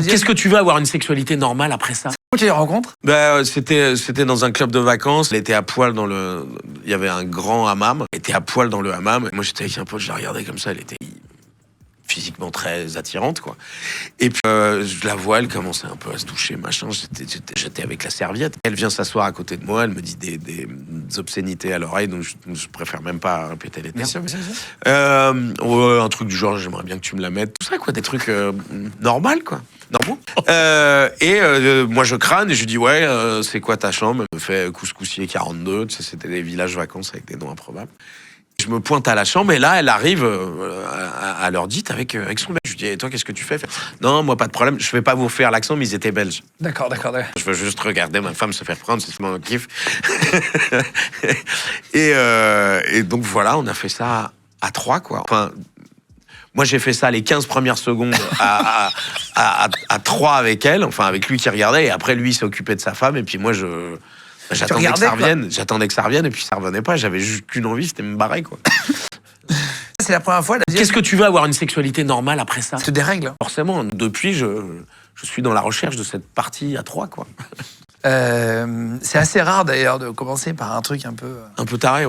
Qu'est-ce que tu veux avoir une sexualité normale après ça? Où tu les rencontres? C'était dans un club de vacances. Elle était à poil dans le. Il y avait un grand hammam. Elle était à poil dans le hammam. Moi, j'étais avec un pote, je la regardais comme ça. Elle était physiquement très attirante, quoi. Et puis, je la vois, elle commençait un peu à se toucher, machin. J'étais avec la serviette. Elle vient s'asseoir à côté de moi. Elle me dit des obscénités à l'oreille, donc je préfère même pas répéter les termes. Bien sûr. Ouais, un truc du genre, j'aimerais bien que tu me la mettes. Tout ça, quoi. Des trucs normaux, quoi. Normaux. Moi, je crâne et je lui dis, ouais, c'est quoi ta chambre? Elle me fait Couscoussier 42. Tu sais, c'était des villages vacances avec des noms improbables. Je me pointe à la chambre et là, elle arrive à l'heure dite avec son mec. Je lui dis, et toi, qu'est-ce que tu fais? Elle fait, non, moi, pas de problème. Je vais pas vous faire l'accent, mais ils étaient belges. D'accord. Je veux juste regarder ma femme se faire prendre, c'est mon kiff. et donc voilà, on a fait ça à 3, quoi. Enfin, moi, j'ai fait ça les 15 premières secondes à 3 avec elle, enfin avec lui qui regardait, et après lui il s'est occupé de sa femme, et puis moi j'attendais que ça revienne, et puis ça revenait pas, j'avais juste qu'une envie, c'était me barrer, quoi. C'est la première fois. Qu'est-ce que tu veux avoir une sexualité normale après ça? C'est des règles. Forcément, depuis je suis dans la recherche de cette partie à 3, quoi. C'est assez rare d'ailleurs de commencer par un truc un peu. Un peu taré.